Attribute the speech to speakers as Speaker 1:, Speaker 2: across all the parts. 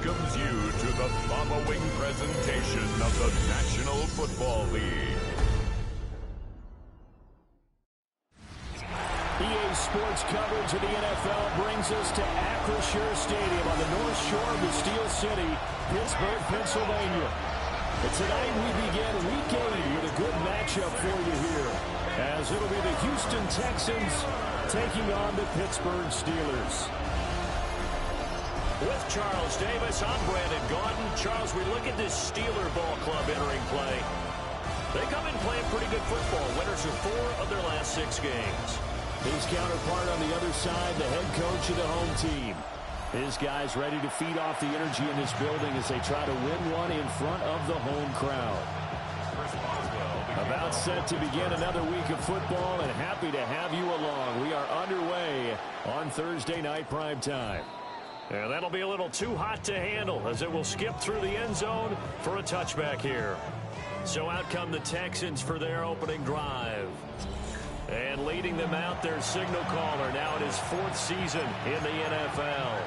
Speaker 1: Welcomes you to the following presentation of the National Football League.
Speaker 2: EA Sports coverage of the NFL brings us to Acrisure Stadium on the North Shore of the Steel City, Pittsburgh, Pennsylvania. And tonight we begin Week 8 with a good matchup for you here, as it'll be the Houston Texans taking on the Pittsburgh Steelers.
Speaker 3: With Charles Davis, I'm Brandon Gaudin. Charles, we look at this Steeler ball club entering play. They come in playing pretty good football. Winners of 4 of their last 6 games.
Speaker 2: His counterpart on the other side, the head coach of the home team. His guys ready to feed off the energy in this building as they try to win one in front of the home crowd. About set to begin another week of football, and happy to have you along. We are underway on Thursday night primetime.
Speaker 3: And that'll be a little too hot to handle as it will skip through the end zone for a touchback here. So out come the Texans for their opening drive. And leading them out, their signal caller now in his 4th season in the NFL.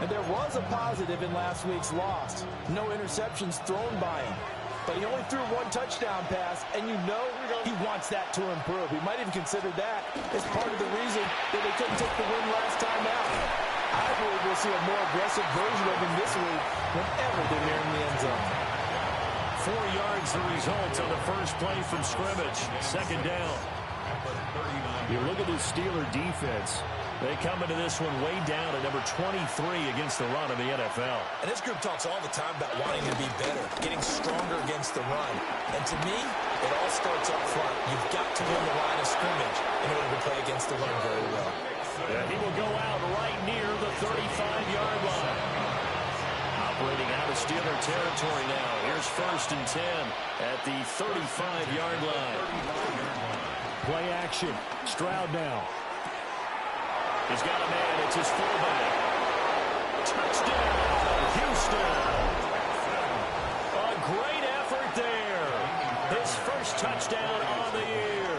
Speaker 4: And there was a positive in last week's loss. No interceptions thrown by him. But he only threw 1 touchdown pass, and you know he wants that to improve. He might even consider that as part of the reason that they couldn't take the win last time out. I believe we'll see a more aggressive version of him this week whenever they're nearing the end zone.
Speaker 3: 4 yards the result on the first play from scrimmage. 2nd down.
Speaker 2: You look at the Steeler defense.
Speaker 3: They come into this one way down at number 23 against the run of the NFL.
Speaker 5: And this group talks all the time about wanting to be better, getting stronger against the run. And to me, it all starts up front. You've got to win the line of scrimmage in order to play against the run very well.
Speaker 3: And he will go out right near the 35-yard line. Operating out of Steeler territory now. Here's 1st and 10 at the 35-yard line.
Speaker 2: Play action. Stroud now.
Speaker 3: He's got a man. It's his fullback. Touchdown, Houston. A great effort there. His first touchdown on the year.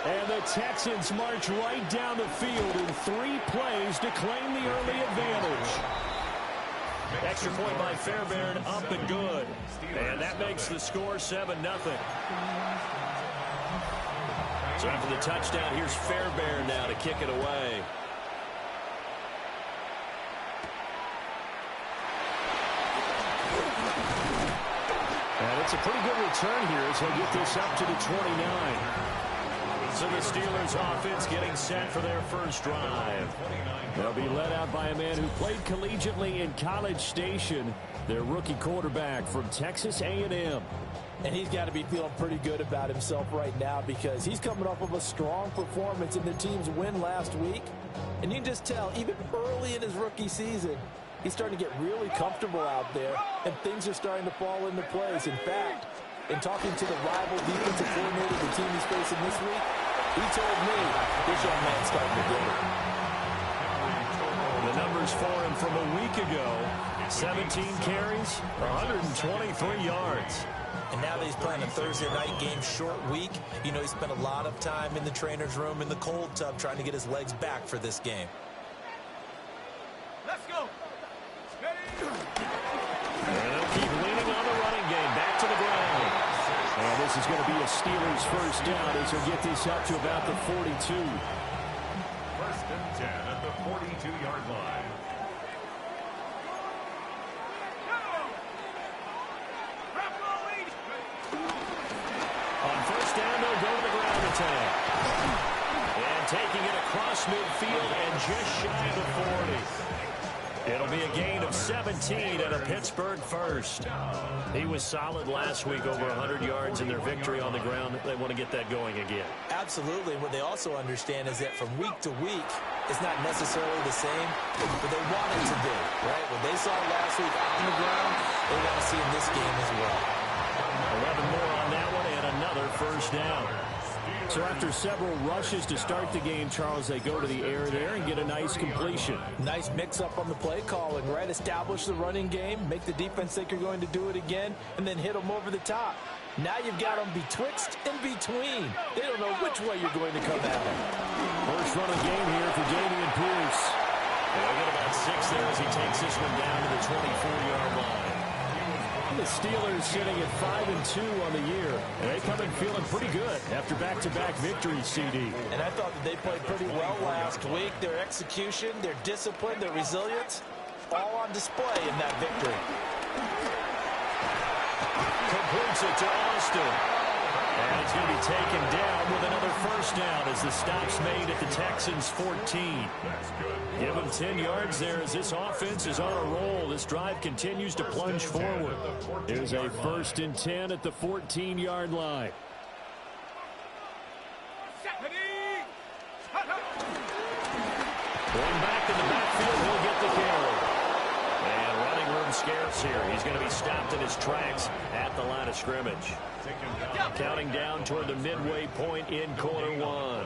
Speaker 2: And the Texans march right down the field in 3 plays to claim the early advantage.
Speaker 3: Extra point by Fairbairn, up and good. And that makes the score 7-0. So after the touchdown, here's Fairbairn now to kick it away.
Speaker 2: And it's a pretty good return here as they get this up to the 29.
Speaker 3: So the Steelers offense getting set for their first drive.
Speaker 2: They'll be led out by a man who played collegiately in College Station, their rookie quarterback from Texas A&M.
Speaker 4: And he's got to be feeling pretty good about himself right now because he's coming off of a strong performance in the team's win last week. And you can just tell, even early in his rookie season, he's starting to get really comfortable out there, and things are starting to fall into place. In fact, in talking to the rival defensive coordinator the team he's facing this week, he told me this young man's starting to get it.
Speaker 3: The numbers for him from a week ago, 17 carries, 123 yards.
Speaker 5: And now that he's playing a Thursday night game, short week, you know he spent a lot of time in the trainer's room in the cold tub trying to get his legs back for this game.
Speaker 3: Let's go. And they'll keep leaning on the running game. Back to the ground.
Speaker 2: this is going to be a Steelers first down as they'll get this up to about the 42.
Speaker 1: First and 10 at the 42-yard line.
Speaker 3: On first down, they'll go to the ground attack. And taking it across midfield and just shy of the 40. It'll be a gain of 17 and a Pittsburgh first. He was solid last week, over 100 yards in their victory on the ground. They want to get that going again.
Speaker 5: Absolutely. And what they also understand is that from week to week, it's not necessarily the same, but they want it to be, right? What they saw last week on the ground, they want to see in this game as well.
Speaker 3: 11 more on that one and another first down.
Speaker 2: So after several rushes to start the game, Charles, they go to the air there and get a nice completion.
Speaker 4: Nice mix-up on the play calling, right? Establish the running game, make the defense think you're going to do it again, and then hit them over the top. Now you've got them betwixt and between. They don't know which way you're going to come at them.
Speaker 2: First run of the game here for Dameon Pierce.
Speaker 3: They'll get about 6 there as he takes this one down to the 24-yard line.
Speaker 2: The Steelers sitting at 5-2 on the year. And they come in feeling pretty good after back-to-back victories, CD.
Speaker 4: And I thought that they played pretty well last week. Their execution, their discipline, their resilience, all on display in that victory.
Speaker 3: Completes it to Austin. And it's going to be taken down with another first down as the stop's made at the Texans' 14. Give them 10 yards there as this offense is on a roll. This drive continues to plunge forward.
Speaker 2: Here's a first and 10 at the 14-yard line.
Speaker 3: Going back in the backfield, he'll get the carry. And running room scarce here. He's going to be stopped in his tracks at the line of scrimmage. Counting down toward the midway point in quarter one.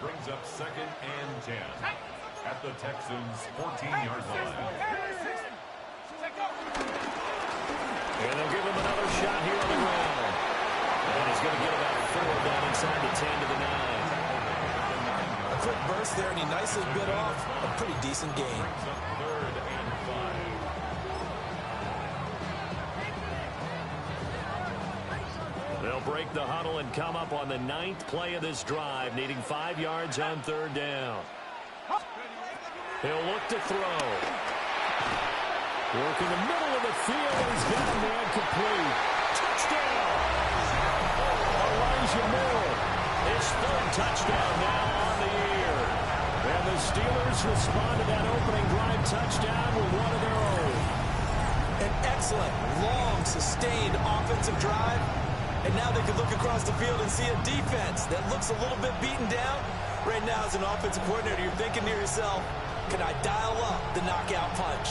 Speaker 1: Brings up second and 10 at the Texans' 14-yard line.
Speaker 3: And they'll give him another shot here on the ground. And he's going to get about 4 down inside the 10 to the 9.
Speaker 5: A quick burst there, and he nicely bit off a pretty decent gain.
Speaker 1: Brings up third and 5.
Speaker 3: They'll break the huddle and come up on the 9th play of this drive, needing 5 yards on third down. He'll look to throw.
Speaker 2: Work in the middle of the field. He's got a man complete.
Speaker 3: Touchdown!
Speaker 2: Elijah Moore.
Speaker 3: His 3rd touchdown now on the year.
Speaker 2: And the Steelers respond to that opening drive touchdown with one of their own.
Speaker 5: An excellent, long, sustained offensive drive. And now they can look across the field and see a defense that looks a little bit beaten down. Right now, as an offensive coordinator, you're thinking to yourself, can I dial up the knockout punch?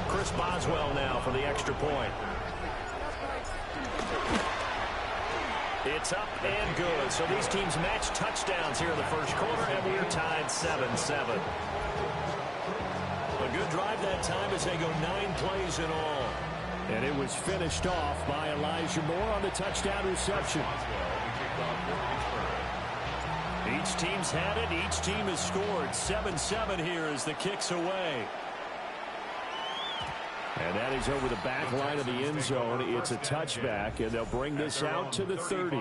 Speaker 3: Chris Boswell now for the extra point. It's up and good. So these teams match touchdowns here in the first quarter, and we're tied 7-7. A good drive that time as they go 9 plays in all.
Speaker 2: And it was finished off by Elijah Moore on the touchdown reception.
Speaker 3: Each team's had it. Each team has scored. 7-7 here as the kick's away.
Speaker 2: And that is over the back line of the end zone. It's a touchback, and they'll bring this out to the 30.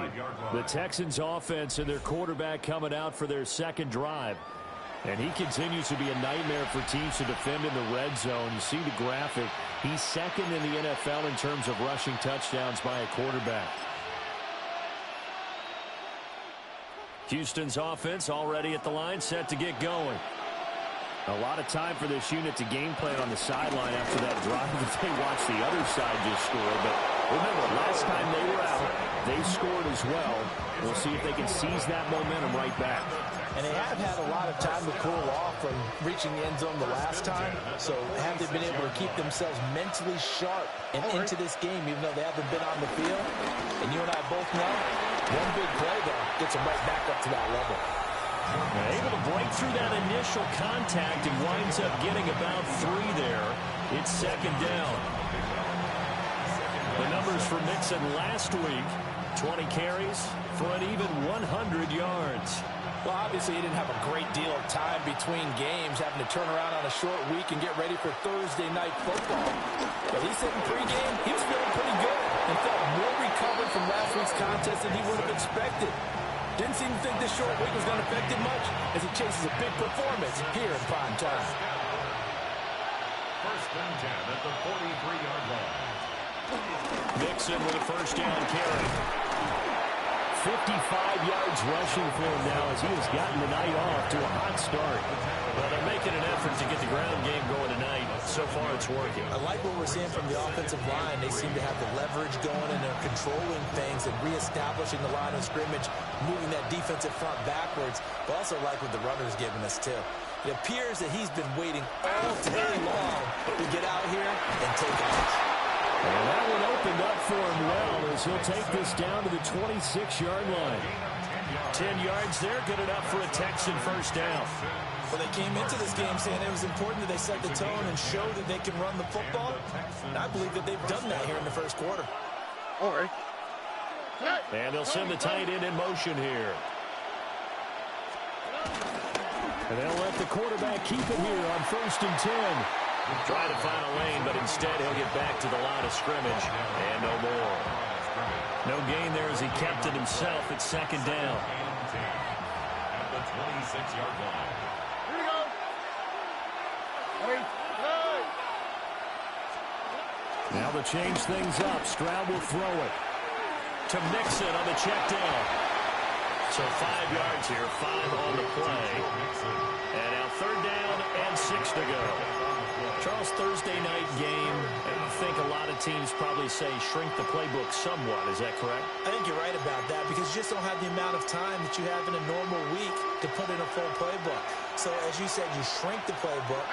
Speaker 2: The Texans offense and their quarterback coming out for their second drive. And he continues to be a nightmare for teams to defend in the red zone. You see the graphic. He's second in the NFL in terms of rushing touchdowns by a quarterback.
Speaker 3: Houston's offense already at the line, set to get going.
Speaker 2: A lot of time for this unit to game plan on the sideline after that drive that they watched the other side just score. But remember, last time they were out, they scored as well. We'll see if they can seize that momentum right back.
Speaker 4: And they have had a lot of time to cool off from reaching the end zone the last time. So have they been able to keep themselves mentally sharp and into this game, even though they haven't been on the field? And you and I both know, one big play, though, gets them right back up to that level.
Speaker 3: Able to break through that initial contact and winds up getting about 3 there. It's second down. The numbers for Mixon last week, 20 carries for an even 100 yards.
Speaker 4: Well, obviously, he didn't have a great deal of time between games, having to turn around on a short week and get ready for Thursday night football. But he said in pregame, he was feeling pretty good and felt more recovered from last week's contest than he would have expected. Didn't seem to think this short week was going to affect him much as he chases a big performance here in prime time.
Speaker 1: First and 10 at the 43-yard line.
Speaker 3: Mixon with a first down carry.
Speaker 2: 55 yards rushing for him now as he has gotten the night off to a hot start.
Speaker 3: Well, they're making an effort to get the ground game going tonight. So far, it's working.
Speaker 5: I like what we're seeing from the offensive line. They seem to have the leverage going, and they're controlling things and reestablishing the line of scrimmage, moving that defensive front backwards. But also like what the runner's giving us, too. It appears that he's been waiting all day long to get out here and take off.
Speaker 2: And that one opened up for him well as he'll take this down to the 26-yard line.
Speaker 3: 10 yards there, good enough for a Texan first down.
Speaker 5: Well, they came into this game saying it was important that they set the tone and show that they can run the football. And I believe that they've done that here in the first quarter.
Speaker 6: All right.
Speaker 3: And they'll send the tight end in motion here.
Speaker 2: And they'll let the quarterback keep it here on 1st and 10.
Speaker 3: Trying to find a lane, but instead he'll get back to the line of scrimmage. And no more. No gain there as he kept it himself at second down.
Speaker 1: At the 26-yard line.
Speaker 6: Here we go. Hey.
Speaker 2: Now to change things up, Stroud will throw it.
Speaker 3: To Mixon on the check down. So 5 yards here, 5 on the play. And now 3rd down and 6 to go. Charles, Thursday night game, I think a lot of teams probably say shrink the playbook somewhat. Is that correct?
Speaker 5: I think you're right about that because you just don't have the amount of time that you have in a normal week to put in a full playbook. So as you said, you shrink the playbook,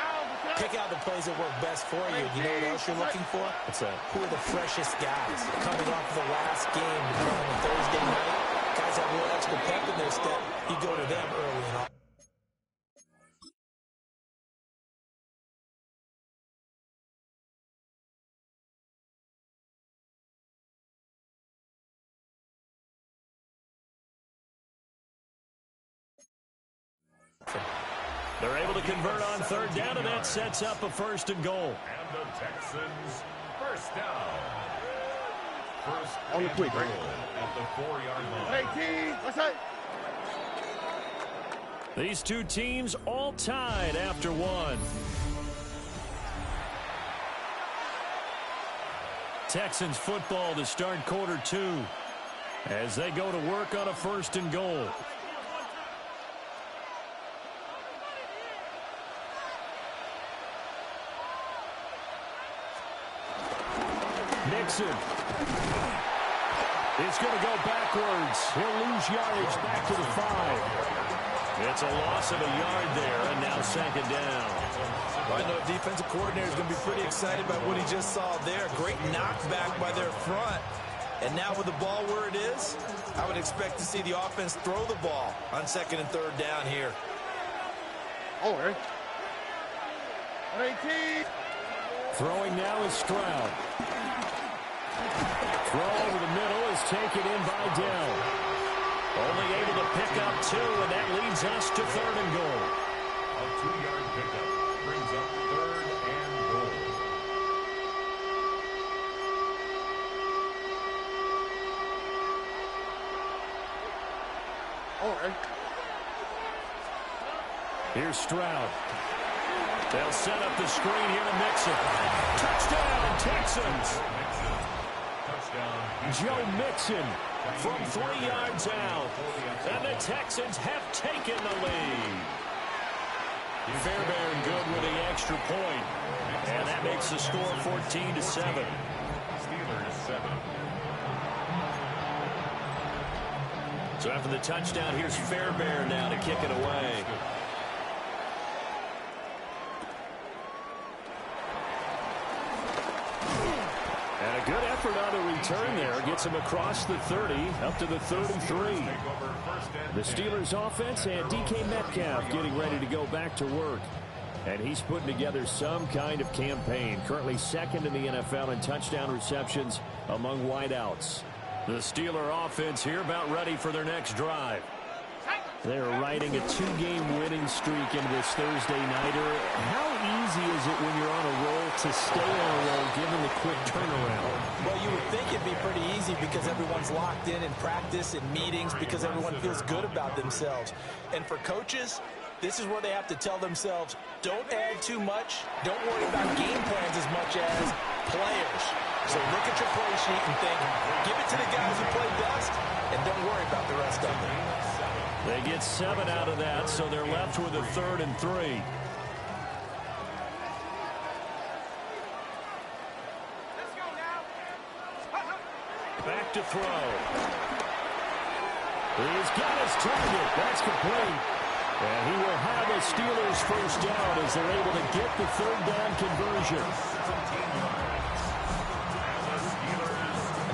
Speaker 5: pick out the plays that work best for you. You know what else you're looking for?
Speaker 3: What's that?
Speaker 5: Who are the freshest guys coming off of the last game to play on a Thursday night? Guys have a little extra pep in their step. You go to them early and often.
Speaker 3: They're able to convert on 3rd down, and that sets up a 1st and goal.
Speaker 1: And the Texans first down. First
Speaker 6: On the
Speaker 1: and
Speaker 6: quick,
Speaker 1: goal
Speaker 6: right?
Speaker 1: at the 4-yard line.
Speaker 6: Hey, team. What's that?
Speaker 3: These two teams all tied after one. Texans football to start quarter 2 as they go to work on a 1st and goal. Mixon is going to go backwards. He'll lose yardage back to the 5. It's a loss of a yard there, and now 2nd down.
Speaker 5: Well, I know the defensive coordinator is going to be pretty excited about what he just saw there. Great knockback by their front. And now with the ball where it is, I would expect to see the offense throw the ball on 2nd and 3rd down here.
Speaker 6: All right. Hey, team.
Speaker 2: Throwing now is Stroud. Throw over the middle is taken in by Dell.
Speaker 3: Only able to pick up 2, and that leads us to 3rd and goal.
Speaker 1: A 2-yard pickup brings up 3rd and goal.
Speaker 6: All right.
Speaker 3: Here's Stroud. They'll set up the screen here to Mixon. Touchdown, Texans. Joe Mixon from 3 yards out. And the Texans have taken the lead. Fairbairn good with the extra point. And that makes the score 14-7.
Speaker 1: Steelers 7.
Speaker 3: So after the touchdown, here's Fairbairn now to kick it away. And a good effort on the return there. Gets him across the 30, up to the 33. The Steelers offense and DK Metcalf getting ready to go back to work. And he's putting together some kind of campaign. Currently 2nd in the NFL in touchdown receptions among wideouts. The Steeler offense here about ready for their next drive.
Speaker 2: They're riding a two-game winning streak into this Thursday nighter. How easy is it when you're on a roll to stay on a roll given the quick turnaround?
Speaker 4: Well, you would think it'd be pretty easy because everyone's locked in practice and meetings because everyone feels good about themselves. And for coaches, this is where they have to tell themselves, don't add too much. Don't worry about game plans as much as players. So look at your play sheet and think, give it to the guys who play best, and don't worry about the rest of them.
Speaker 3: They get 7 out of that, so they're left with a 3rd and 3. Back to throw.
Speaker 2: He's got his target. That's complete. And he will have a Steelers first down as they're able to get the 3rd down conversion.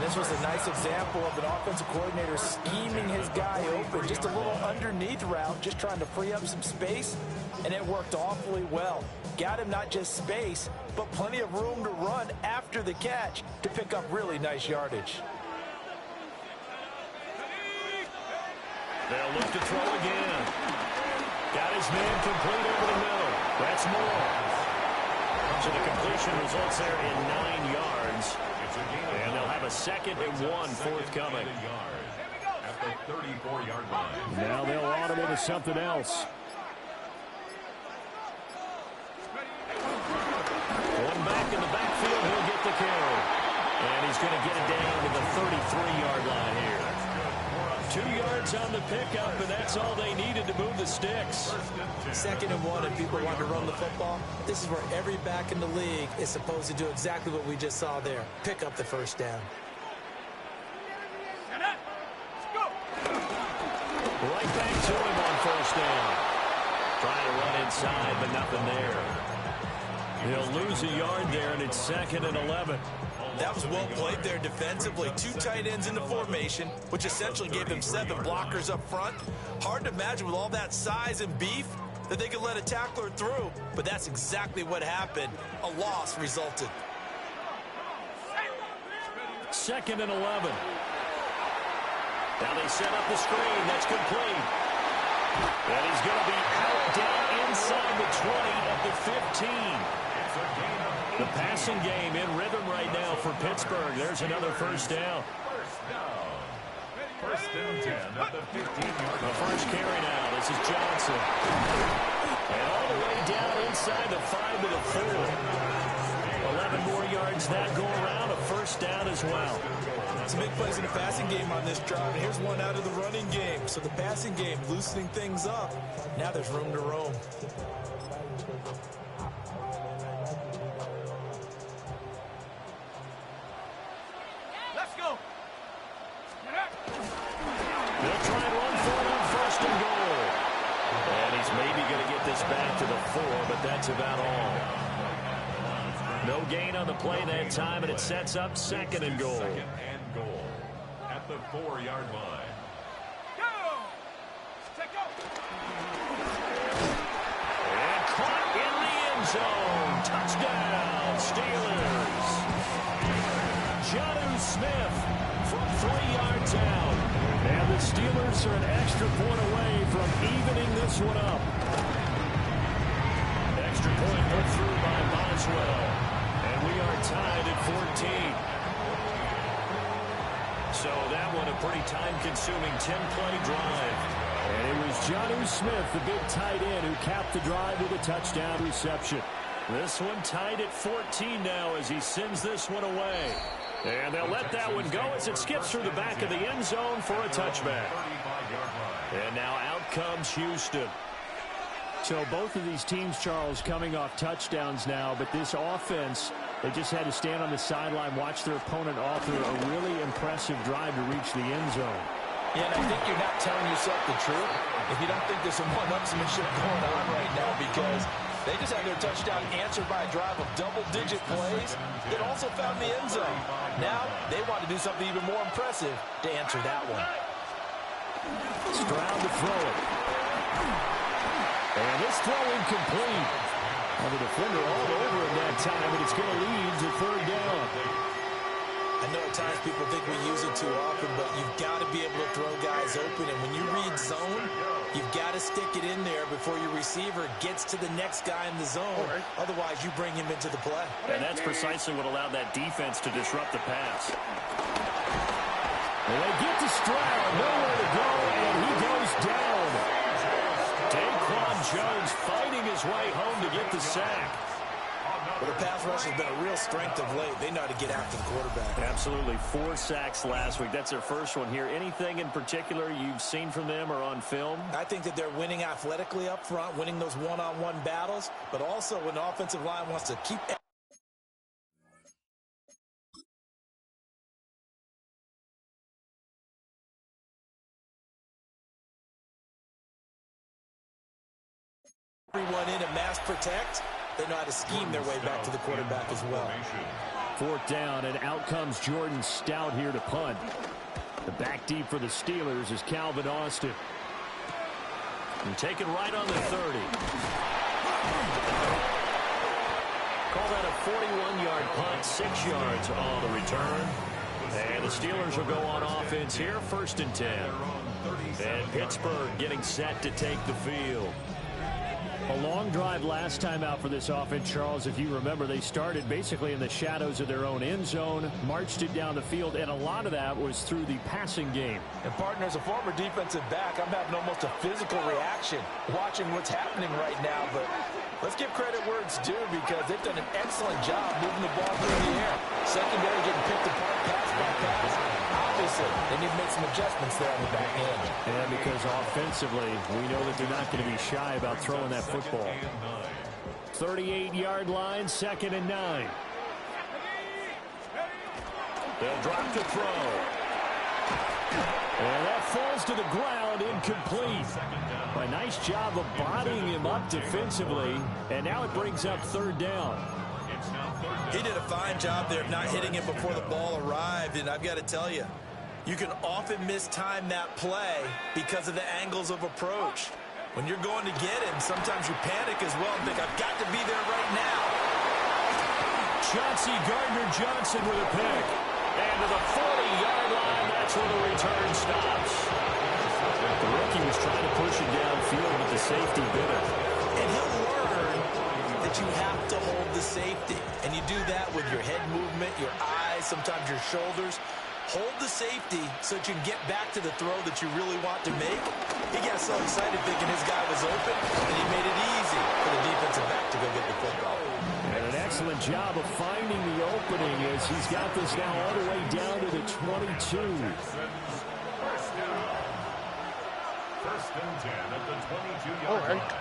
Speaker 4: This was a nice example of an offensive coordinator scheming his guy open. Just a little underneath route, just trying to free up some space, and it worked awfully well. Got him not just space, but plenty of room to run after the catch to pick up really nice yardage.
Speaker 3: They'll look to throw again. Got his man complete over the middle. That's more. So the completion results there in 9 yards. And they'll have a 2nd and 1 forthcoming.
Speaker 1: At the 34-yard line.
Speaker 2: Now they'll automate to something else.
Speaker 3: One back in the backfield, he'll get the carry. And he's going to get it down to the 33-yard line here. 2 yards on the pickup, and that's all they needed to move the sticks.
Speaker 4: 2nd and 1, and people want to run the football. This is where every back in the league is supposed to do exactly what we just saw there. Pick up the first down.
Speaker 3: Right back to him on first down. Trying to run inside, but nothing there. He'll lose a yard there, and it's 2nd and 11.
Speaker 5: That was well played there defensively. 2 tight ends in the formation, which essentially gave them 7 blockers up front. Hard to imagine with all that size and beef that they could let a tackler through, but that's exactly what happened. A loss resulted.
Speaker 3: 2nd and 11. Now they set up the screen. That's complete. And he's going to be out down inside the 20 at the 15. The passing game in rhythm right now for Pittsburgh. There's another first down.
Speaker 1: First down 10 at the 15-yard line.
Speaker 3: The first carry now. This is Johnson. And all the way down inside the 5 to the 4. 11 more yards that go around. A first down as well.
Speaker 5: Some big plays in the passing game on this drive. And here's one out of the running game. So the passing game loosening things up. Now there's room to roam.
Speaker 6: Let's go.
Speaker 3: They'll try and run for it on 1st and goal. And he's maybe going to get this back to the 4, but that's about all. No gain on the play that time, and it sets up 2nd and goal.
Speaker 1: 2nd and goal at the 4-yard line.
Speaker 3: And caught in the end zone. Touchdown, Steelers. Jonnu Smith from 3 yards out. And the Steelers are an extra point away from evening this one up. Extra point put through by Boswell. And we are tied at 14. So that one a pretty time-consuming 10-play drive.
Speaker 2: And it was Jonnu Smith, the big tight end, who capped the drive with a touchdown reception.
Speaker 3: This one tied at 14 now as he sends this one away. And they'll let that one go as it skips through the back of the end zone for a touchback. And now out comes Houston.
Speaker 2: So both of these teams, Charles, coming off touchdowns now, but this offense, they just had to stand on the sideline, watch their opponent author a really impressive drive to reach the end zone.
Speaker 4: Yeah, and I think you're not telling yourself the truth if you don't think there's some one-upsmanship going on right now, because they just had their touchdown answered by a drive of double-digit plays that also found the end zone. Now they want to do something even more impressive to answer that one.
Speaker 2: Stroud to throw it. And this throw incomplete. And the defender all over him that time, but it's going to lead to 3rd down.
Speaker 5: I know at times people think we use it too often, but you've got to be able to throw guys open. And when you read zone, you've got to stick it in there before your receiver gets to the next guy in the zone. Otherwise, you bring him into the play.
Speaker 3: And that's precisely what allowed that defense to disrupt the pass.
Speaker 2: And they get to Stroud, nowhere to go, and he goes down. Daquan Jones fighting his way home to get the sack.
Speaker 5: Well, the pass rush has been a real strength of late. They know how to get after the quarterback.
Speaker 3: Absolutely. 4 sacks last week. That's their first one here. Anything in particular you've seen from them or on film?
Speaker 5: I think that they're winning athletically up front, winning those one-on-one battles, but also when the offensive line wants to keep everyone in and mass protect, they know how to scheme their way back to the quarterback as well.
Speaker 2: 4th down, and out comes Jordan Stout here to punt. The back deep for the Steelers is Calvin Austin.
Speaker 3: And take it right on the 30. Call that a 41-yard punt, 6 yards on the return. And the Steelers will go on offense here, 1st and 10. And Pittsburgh getting set to take the field.
Speaker 2: A long drive last time out for this offense, Charles. If you remember, they started basically in the shadows of their own end zone, marched it down the field, and a lot of that was through the passing game.
Speaker 4: And, partner, as a former defensive back, I'm having almost a physical reaction watching what's happening right now. But let's give credit where it's due because they've done an excellent job moving the ball through the air. Secondary getting picked apart pass by pass. Obviously, they need to make some adjustments there on the back end.
Speaker 2: And because offensively, we know that they're not going to be shy about throwing that football. 38-yard line, 2nd and 9.
Speaker 3: They'll drop to throw.
Speaker 2: And that falls to the ground, incomplete. A nice job of bodying him up defensively, and now it brings up 3rd down.
Speaker 5: He did a fine job there of not hitting him before the ball arrived, and I've got to tell you, you can often mistime that play because of the angles of approach. When you're going to get him, sometimes you panic as well and think, I've got to be there right now.
Speaker 2: Chauncey Gardner-Johnson with a pick.
Speaker 3: And to the 40-yard line, that's where the return stops.
Speaker 2: The rookie was trying to push it downfield, but the safety bit it.
Speaker 5: And he'll learn that you have to hold the safety. And you do that with your head movement, your eyes, sometimes your shoulders. Hold the safety so that you can get back to the throw that you really want to make. He got so excited thinking his guy was open, and he made it easy for the defensive back to go get the football.
Speaker 2: And an excellent job of finding the opening as he's got this now all the way down to the 22.
Speaker 1: First and 10 at the 22-yard line.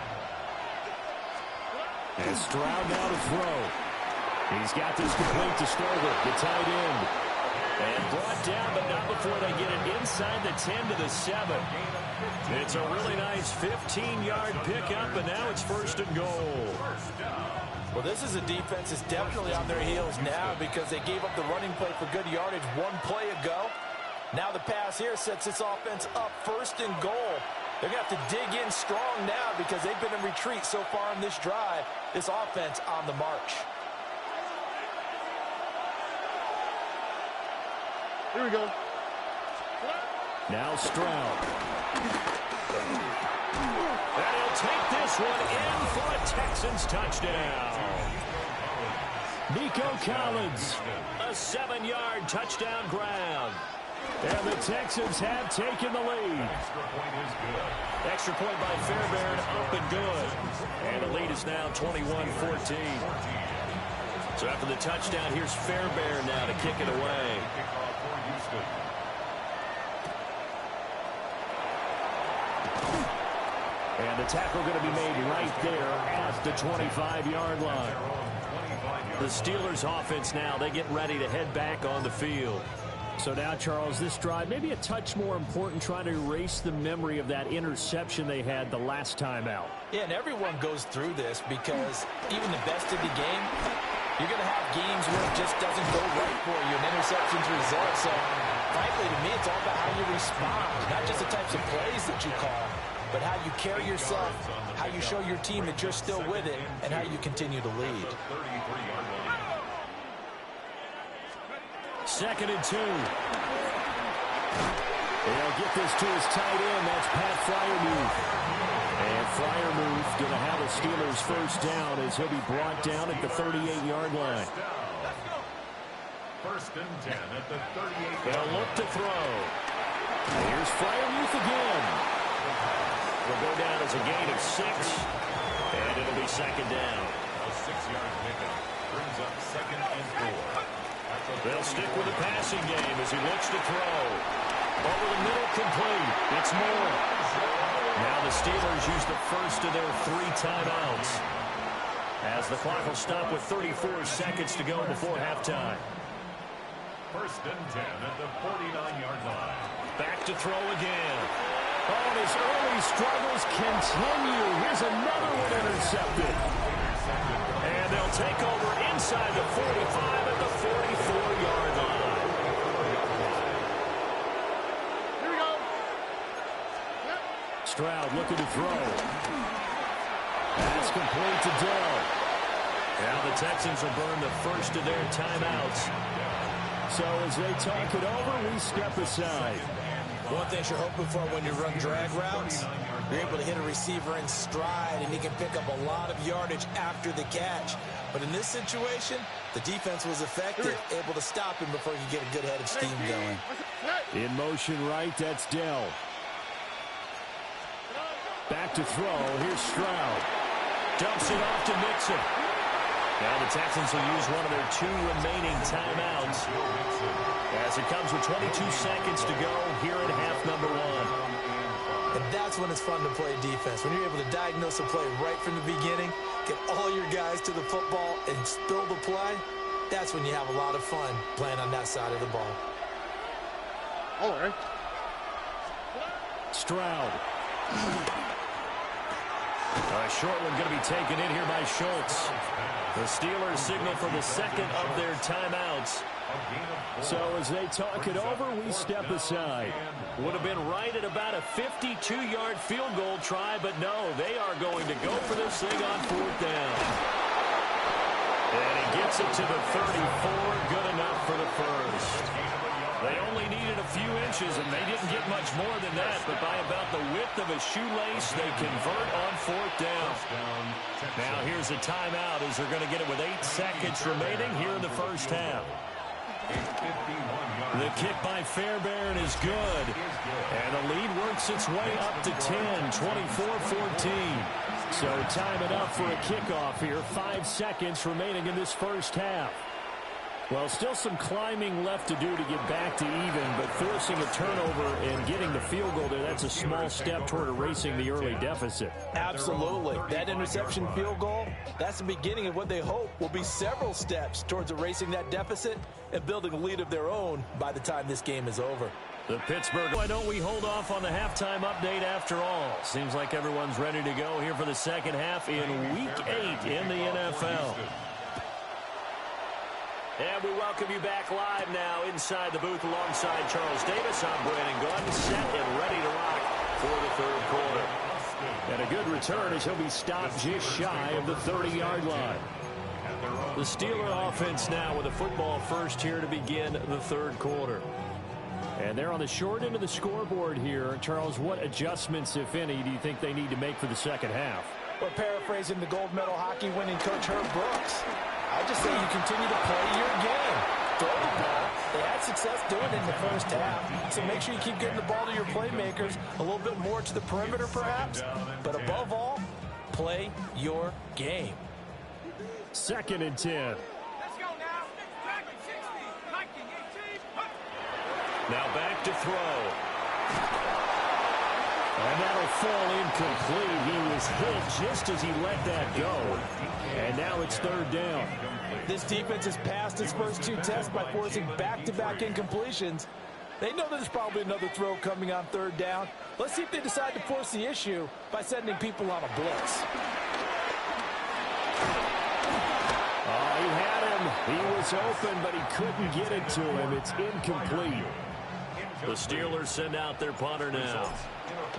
Speaker 2: And Stroud now to throw. He's got this complete to Stover, the tight end.
Speaker 3: And brought down, but not before they get it inside the 10 to the 7. It's a really nice 15-yard pickup, and now it's 1st and goal.
Speaker 4: Well, this is a defense that's definitely on their heels now because they gave up the running play for good yardage one play ago. Now the pass here sets this offense up 1st and goal. They're going to have to dig in strong now because they've been in retreat so far in this drive. This offense on the march.
Speaker 7: Here we go.
Speaker 2: Now Stroud.
Speaker 3: And he'll take this one in for a Texans touchdown.
Speaker 2: Nico Collins.
Speaker 3: A 7-yard touchdown grab.
Speaker 2: And the Texans have taken the lead.
Speaker 3: Extra point by Fairbairn, up and good. And the lead is now 21-14. So after the touchdown, here's Fairbairn now to kick it away.
Speaker 2: And the tackle going to be made right there at the 25-yard line.
Speaker 3: The Steelers offense now, they get ready to head back on the field.
Speaker 2: So now, Charles, this drive maybe a touch more important, trying to erase the memory of that interception they had the last time out.
Speaker 4: Yeah, and everyone goes through this because even the best of the game, you're going to have games where it just doesn't go right for you, and interceptions result. So, frankly, to me, it's all about how you respond, not just the types of plays that you call, but how you carry yourself, how you show your team that you're still with it, and how you continue to lead.
Speaker 2: 2nd and 2. They'll get this to his tight end. That's Pat Freiermuth. And Freiermuth going to have a Steelers first down as he'll be brought down at the 38-yard line.
Speaker 1: First and 10 at the 38.
Speaker 2: They'll look to throw. Here's Freiermuth again. Will go down as a gain of 6. And it'll be 2nd down.
Speaker 1: A 6-yard pickup brings up 2nd and 4.
Speaker 2: They'll stick with the passing game as he looks to throw. Over the middle, complete. It's Moore. Now the Steelers use the first of their 3 timeouts, as the clock will stop with 34 seconds to go before halftime.
Speaker 1: First and 10 at the 49-yard line.
Speaker 2: Back to throw again. Oh, and his early struggles continue. Here's another one intercepted. And they'll take over inside the 45 at the 44-yard line.
Speaker 6: Here we go.
Speaker 2: Stroud looking to throw. That's complete to Dell. Now the Texans will burn the first of their timeouts. So as they talk it over, we step aside.
Speaker 5: One thing you're hoping for when you run drag routes, you're able to hit a receiver in stride, and he can pick up a lot of yardage after the catch. But in this situation, the defense was effective, able to stop him before he could get a good head of steam going.
Speaker 2: In motion right, that's Dell. Back to throw. Here's Stroud. Dumps it off to Mixon. Now the Texans will use one of their 2 remaining timeouts, as it comes with 22 seconds to go here in half number 1.
Speaker 5: And that's when it's fun to play defense. When you're able to diagnose a play right from the beginning, get all your guys to the football, and spill the play, that's when you have a lot of fun playing on that side of the ball.
Speaker 6: All right.
Speaker 2: Stroud. A short one going to be taken in here by Schultz. The Steelers signal for the 2nd of their timeouts. So as they talk it over, we step aside. Would have been right at about a 52-yard field goal try, but no, they are going to go for this thing on 4th down. And he gets it to the 34, good enough for the first. They only needed a few inches, and they didn't get much more than that, but by about the width of a shoelace, they convert on 4th down. Now here's a timeout as they're going to get it with 8 seconds remaining here in the first half. The kick by Fairbairn is good, and the lead works its way up to 10, 24-14. So time enough for a kickoff here. 5 seconds remaining in this first half. Well, still some climbing left to do to get back to even, but forcing a turnover and getting the field goal there, that's a small step toward erasing the early deficit.
Speaker 4: Absolutely. That interception field goal, that's the beginning of what they hope will be several steps towards erasing that deficit and building a lead of their own by the time this game is over.
Speaker 2: The Pittsburgh, why don't we hold off on the halftime update after all? Seems like everyone's ready to go here for the second half in Week 8 in the NFL. And we welcome you back live now inside the booth alongside Charles Davis. I'm Brandon Gordon, set and ready to rock for the 3rd quarter. And a good return as he'll be stopped just shy of the 30-yard line. The Steeler offense now with a football first here to begin the 3rd quarter. And they're on the short end of the scoreboard here. Charles, what adjustments, if any, do you think they need to make for the second half?
Speaker 4: Well, paraphrasing the gold medal hockey winning coach Herb Brooks, I just say you continue to play your game. Throw the ball. They had success doing it in the first half. So make sure you keep getting the ball to your playmakers, a little bit more to the perimeter perhaps. But above all, play your game.
Speaker 2: 2nd and 10.
Speaker 6: Let's go now. 60, 19, 18.
Speaker 2: Now back to throw. And that'll fall incomplete. He was hit just as he let that go. And now it's 3rd down.
Speaker 4: This defense has passed its first 2 tests by forcing back-to-back incompletions. They know there's probably another throw coming on 3rd down. Let's see if they decide to force the issue by sending people on a blitz.
Speaker 2: Oh, he had him. He was open, but he couldn't get it to him. It's incomplete. The Steelers send out their punter now,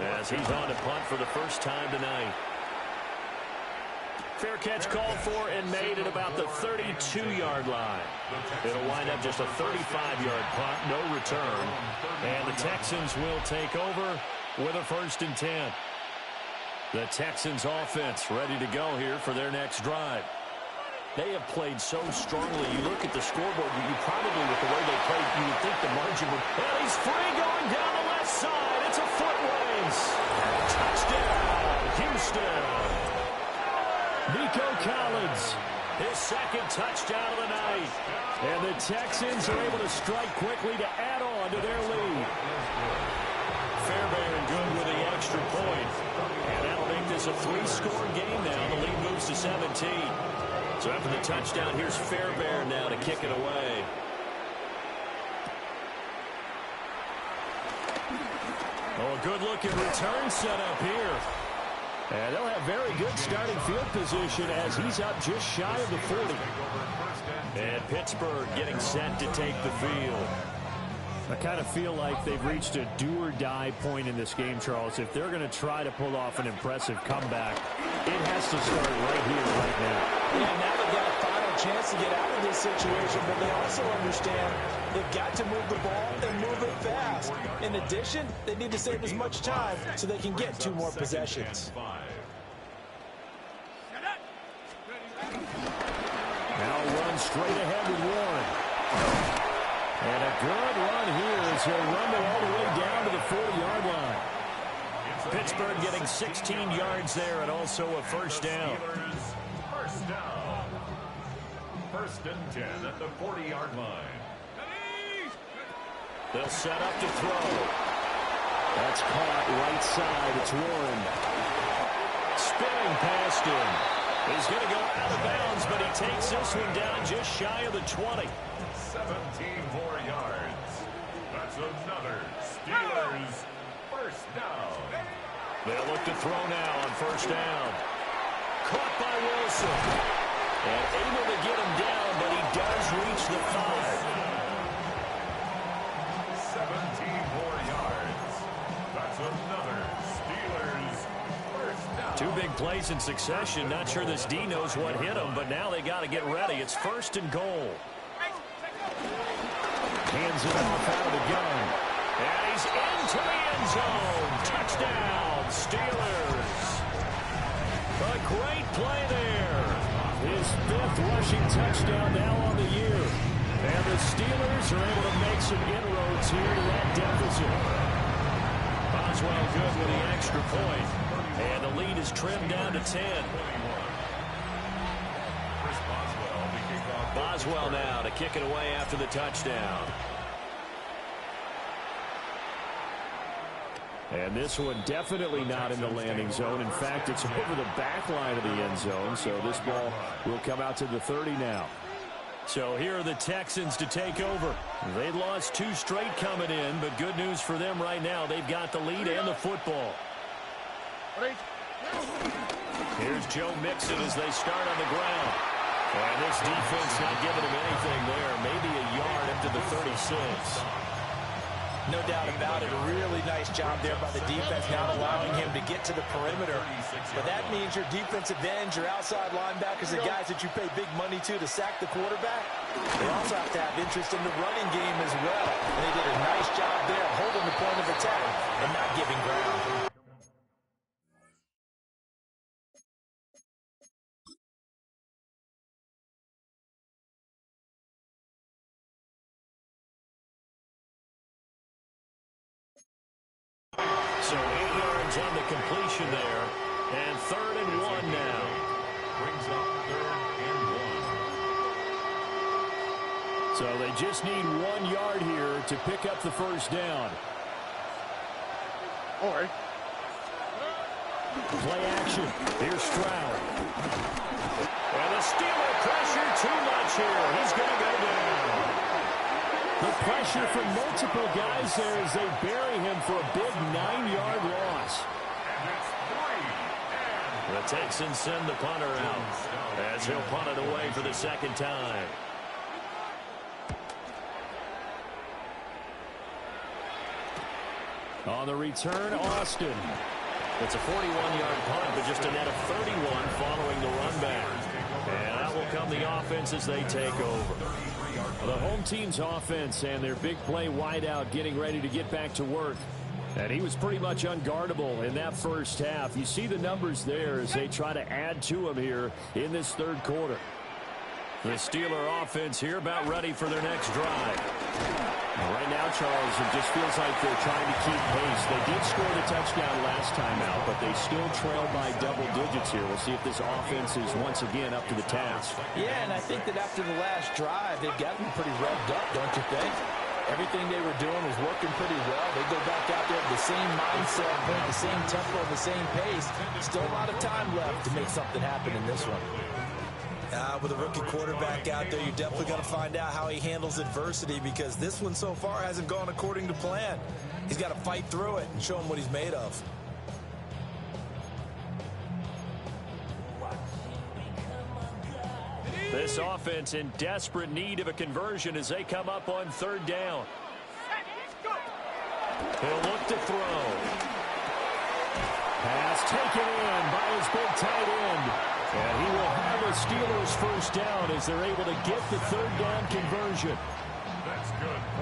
Speaker 2: as he's on to punt for the first time tonight.
Speaker 3: Fair catch called for and made at about the 32-yard line. It'll wind up just a 35-yard punt, no return. And the Texans will take over with a 1st and 10. The Texans offense ready to go here for their next drive. They have played so strongly. You look at the scoreboard, you probably, with the way they played, you would think the margin would... And he's free going down the left side. It's a foot race. Touchdown, Houston. Nico Collins, his 2nd touchdown of the night. And the Texans are able to strike quickly to add on to their lead. Fairbairn good with the extra point. And that'll make this a 3-score game now. The lead moves to 17. So after the touchdown, here's Fairbairn now to kick it away. Oh, a good-looking return set up here. And they'll have very good starting field position as he's up just shy of the 40. And Pittsburgh getting set to take the field.
Speaker 2: I kind of feel like they've reached a do-or-die point in this game, Charles. If they're going to try to pull off an impressive comeback, it has to start right here, right now.
Speaker 4: Yeah, now they've got a final chance to get out of this situation, but they also understand they've got to move the ball and move it fast. In addition, they need to save as much time so they can get 2 more possessions.
Speaker 2: Now run straight ahead with Warren. And a good run here as he'll rumble all the way down to the 40-yard line.
Speaker 3: Pittsburgh getting 16 yards there and also a 1st down.
Speaker 1: First down. 1st and 10 at the 40-yard line.
Speaker 3: They'll set up to throw.
Speaker 2: That's caught right side. It's Warren.
Speaker 3: Spinning past him. He's going to go out of bounds, but he takes this one down just shy of the 20.
Speaker 1: 17 more yards. That's another Steelers 1st down.
Speaker 3: They'll look to throw now on 1st down. Caught by Wilson. And able to get him down, but he does reach the 5.
Speaker 1: 17 more yards. That's another Steelers 1st down.
Speaker 3: 2 big plays in succession. Not sure this D knows what hit him, but now they got to get ready. It's 1st and goal.
Speaker 2: Hands it off out of the gun.
Speaker 3: And he's into the end zone. Touchdown, Steelers. A great play there.
Speaker 2: His 5th rushing touchdown now on the year. And the Steelers are able to make some inroads here to that deficit.
Speaker 3: Boswell good with the extra point. And the lead is trimmed down to 10. Boswell now to kick it away after the touchdown.
Speaker 2: And this one definitely not in the landing zone. In fact, it's over the back line of the end zone. So this ball will come out to the 30 now.
Speaker 3: So here are the Texans to take over. They lost 2 straight coming in, but good news for them right now. They've got the lead and the football. Here's Joe Mixon as they start on the ground. And this defense not giving him anything there. Maybe a yard up to the 36.
Speaker 4: No doubt about it. A really nice job there by the defense, not allowing him to get to the perimeter. But that means your defensive ends, your outside linebackers, the guys that you pay big money to sack the quarterback, they also have to have interest in the running game as well. And they did a nice job there holding the point of attack and not giving ground.
Speaker 3: So 8 yards on the completion there. And 3rd and 1 now.
Speaker 1: Brings up 3rd and 1.
Speaker 2: So they just need 1 yard here to pick up the 1st down.
Speaker 6: All right.
Speaker 2: Play action. Here's Stroud.
Speaker 3: And the Steeler pressure too much here. He's going to go down.
Speaker 2: The pressure from multiple guys there as they bury him for a big 9-yard loss.
Speaker 3: The Texans send the punter out as he'll punt it away for the 2nd time.
Speaker 2: On the return, Austin.
Speaker 3: It's a 41-yard punt, but just a net of 31 following the run back. And that will come the offense as they take over.
Speaker 2: The home team's offense and their big play wideout getting ready to get back to work. And he was pretty much unguardable in that first half. You see the numbers there as they try to add to him here in this third quarter. The Steeler offense here about ready for their next drive. Right now, Charles, it just feels like they're trying to keep pace. They did score the touchdown last time out, but they still trail by double digits here. We'll see if this offense is once again up to the task.
Speaker 4: Yeah, and I think that after the last drive, they've gotten pretty revved up, don't you think? Everything they were doing was working pretty well. They go back out there with the same mindset, the same tempo, the same pace. Still a lot of time left to make something happen in this one.
Speaker 5: With a rookie quarterback out there, you're definitely going to find out how he handles adversity, because this one so far hasn't gone according to plan. He's got to fight through it and show him what he's made of.
Speaker 3: This offense in desperate need of a conversion as they come up on third down. He'll look to throw.
Speaker 2: Pass taken in by his big tight end. And he will have a Steelers first down as they're able to get the third down conversion.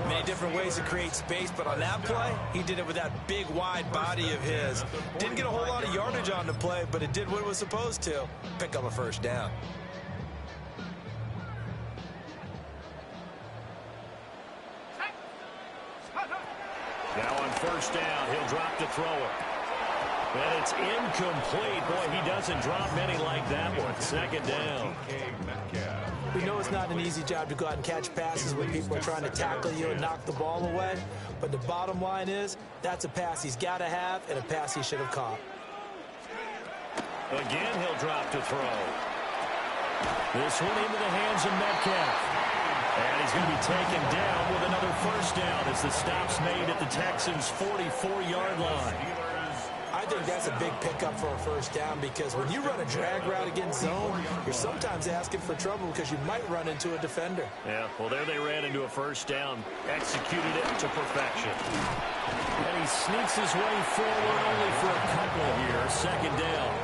Speaker 5: Many different ways to create space, but on that play, he did it with that big, wide body of his. Didn't get a whole lot of yardage on the play, but it did what it was supposed to. Pick up a first down.
Speaker 3: Now on first down, he'll drop to throw it. And it's incomplete. Boy, he doesn't drop many like that one. Second down.
Speaker 4: We know it's not an easy job to go out and catch passes when people are trying to tackle you and knock the ball away. But the bottom line is, that's a pass he's got to have and a pass he should have caught.
Speaker 3: Again, he'll drop to throw. This one into the hands of Metcalf. And he's going to be taken down with another first down as the stop's made at the Texans' 44-yard line.
Speaker 4: I think that's a big pickup for a first down, because when you run a drag route against zone, you're sometimes asking for trouble because you might run into a defender.
Speaker 3: Yeah, well, there they ran into a first down, executed it to perfection.
Speaker 2: And he sneaks his way forward only for a couple here. Second down.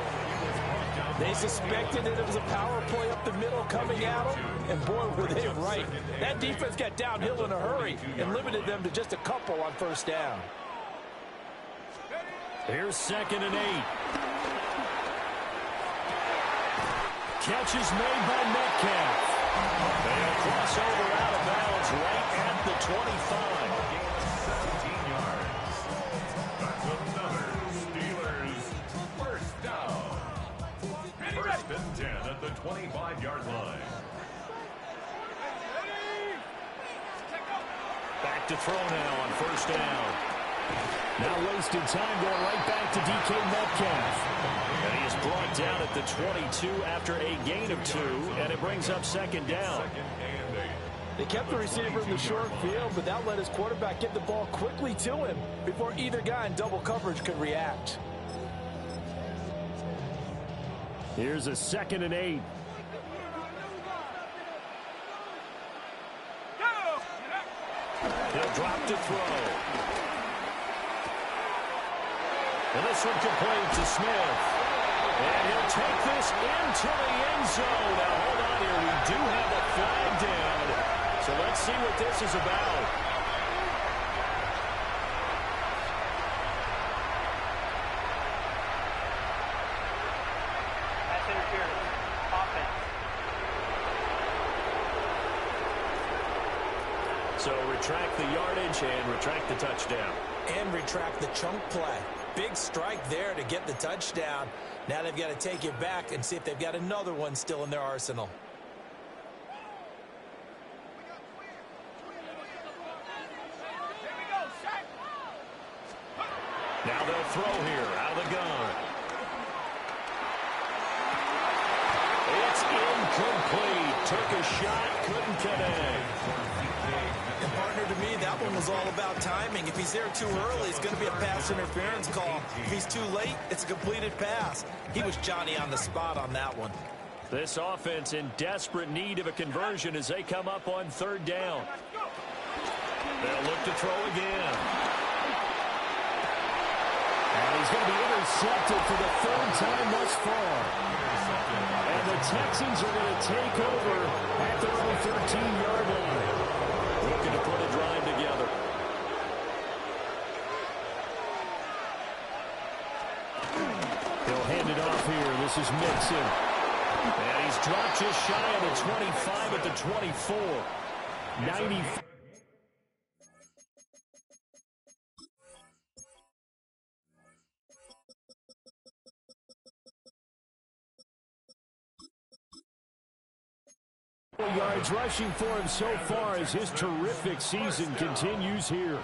Speaker 4: They suspected that it was a power play up the middle coming at them, and boy, were they right. That defense got downhill in a hurry and limited them to just a couple on first down.
Speaker 2: Here's 2nd and 8. Catch is made by Metcalf.
Speaker 3: They'll cross over out of bounds right at the 25.
Speaker 1: 17 yards. That's another Steelers first down. First and 10 at the 25-yard line.
Speaker 3: Back to throw now on first down.
Speaker 2: Now wasted time going right back to DK Metcalf.
Speaker 3: And he is brought down at the 22 after a gain of 2, and it brings up second down.
Speaker 4: They kept the receiver in the short field, but that let his quarterback get the ball quickly to him before either guy in double coverage could react.
Speaker 2: Here's a 2nd and 8.
Speaker 3: He'll drop to throw. And this one complete to Smith. And he'll take this into the end zone. Now, hold on here. We do have a flag down. So let's see what this is about.
Speaker 7: That's interference. Offense.
Speaker 3: So retract the yardage and retract the touchdown.
Speaker 5: And retract the chunk play. Big strike there to get the touchdown. Now they've got to take it back and see if they've got another one still in their arsenal.
Speaker 3: Now they'll throw here out of the gun. It's incomplete. Took a shot, couldn't connect.
Speaker 5: And partner, to me, that one was all about timing. If he's there too early, it's going to be a pass interference call. If he's too late, it's a completed pass. He was Johnny on the spot on that one.
Speaker 3: This offense in desperate need of a conversion as they come up on third down. They'll look to throw again.
Speaker 2: And he's going to be intercepted for the third time thus far. And the Texans are going to take over at their own 13-yard line.
Speaker 3: Looking to put a drive together.
Speaker 2: He'll hand it off here. This is Mixon. And he's dropped just shy of the 25 at the 24. 90. Yards rushing for him so far as his terrific season continues here.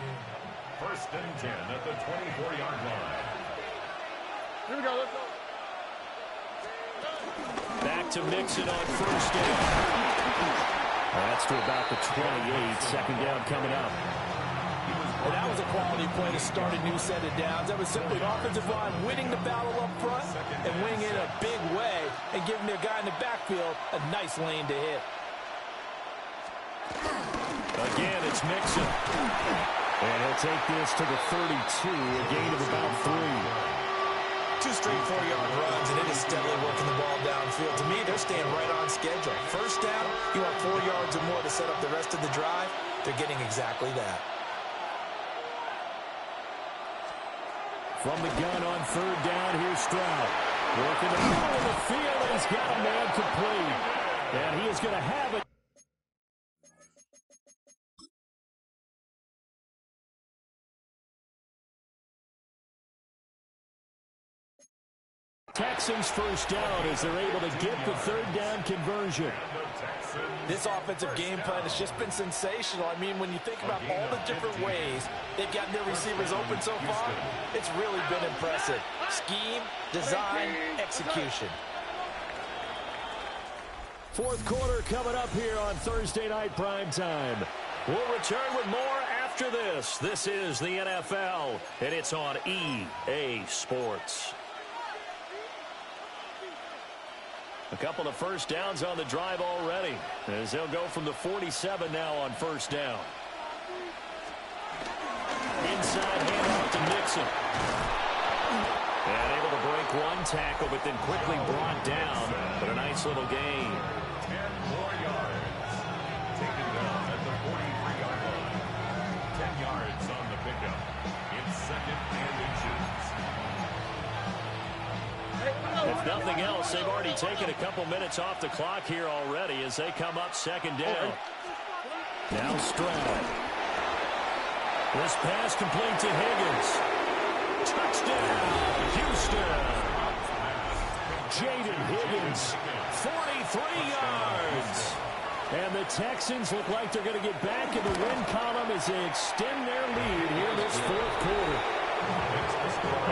Speaker 1: First and 10 at the 24-yard line.
Speaker 6: Here we go. Let's go.
Speaker 2: Back to Mixon on first down. That's to about the 28. Second down coming up.
Speaker 4: And that was a quality play to start a new set of downs. That was simply an offensive line winning the battle up front and winning in a big way and giving their guy in the backfield a nice lane to hit.
Speaker 2: Again, it's Mixon. And he'll take this to the 32, a gain of about 3.
Speaker 5: 2 straight 4-yard runs, and it is steadily working the ball downfield. To me, they're staying right on schedule. First down, you want 4 yards or more to set up the rest of the drive. They're getting exactly that.
Speaker 2: From the gun on third down, here's Stroud. Working the middle of the field, and he's got a man complete. And he is going to have it. Texans first down as they're able to get the third down conversion.
Speaker 4: This offensive game plan has just been sensational. I mean, when you think about all the different ways they've gotten their receivers open so far, it's really been impressive. Scheme, design, execution.
Speaker 2: Fourth quarter coming up here on Thursday Night Primetime.
Speaker 3: We'll return with more after this. This is the NFL, and it's on EA Sports. A couple of first downs on the drive already, as they'll go from the 47 now on first down. Inside handoff to Mixon. And able to break one tackle, but then quickly brought down. But a nice little gain.
Speaker 1: 10 more yards. Taken down at the 43-yard line. 10 yards on the pickup. It's second and inches.
Speaker 3: If nothing else, they've already taken a couple minutes off the clock here already as they come up second down.
Speaker 2: Now Stroud. This pass complete to Higgins. Touchdown, Houston. Jaden Higgins, 43 yards. And the Texans look like they're going to get back in the win column as they extend their lead here this fourth quarter.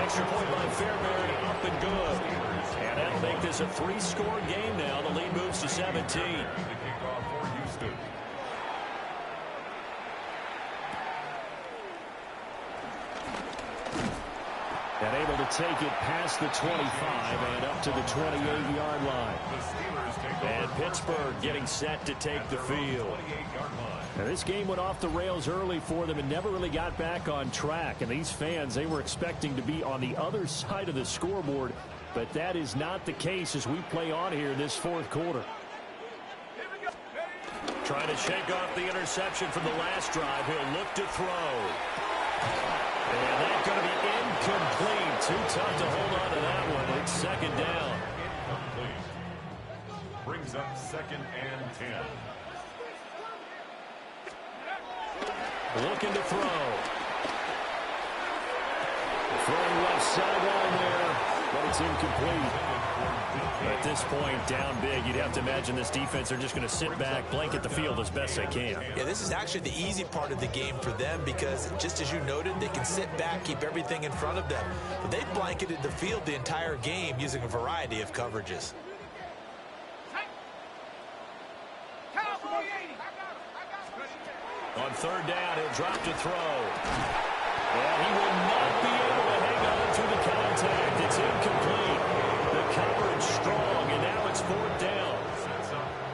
Speaker 3: Extra point by Fairbairn, up and good. And that'll make this a 3-score game now. The lead moves to 17.
Speaker 1: The kickoff for Houston.
Speaker 2: And able to take it past the 25 and up to the 28-yard line.
Speaker 1: The Steelers take over.
Speaker 3: And Pittsburgh getting set to take the field.
Speaker 1: 28-yard line.
Speaker 2: Now, this game went off the rails early for them and never really got back on track. And these fans, they were expecting to be on the other side of the scoreboard. But that is not the case as we play on here in this fourth quarter.
Speaker 3: Trying to shake off the interception from the last drive. He'll look to throw. And that's going to be incomplete. Too tough to hold on to that one. It's second down.
Speaker 1: Incomplete. Brings up second and 10.
Speaker 3: Looking to throw.
Speaker 2: Throwing left sideline there, but it's incomplete.
Speaker 3: At this point, down big, you'd have to imagine this defense are just going to sit back, blanket the field as best they can.
Speaker 5: Yeah, this is actually the easy part of the game for them because, just as you noted, they can sit back, keep everything in front of them. But they've blanketed the field the entire game using a variety of coverages.
Speaker 3: On third down, he'll drop to throw. And he will not be able to hang on to the contact. It's incomplete. The coverage strong, and now it's fourth down.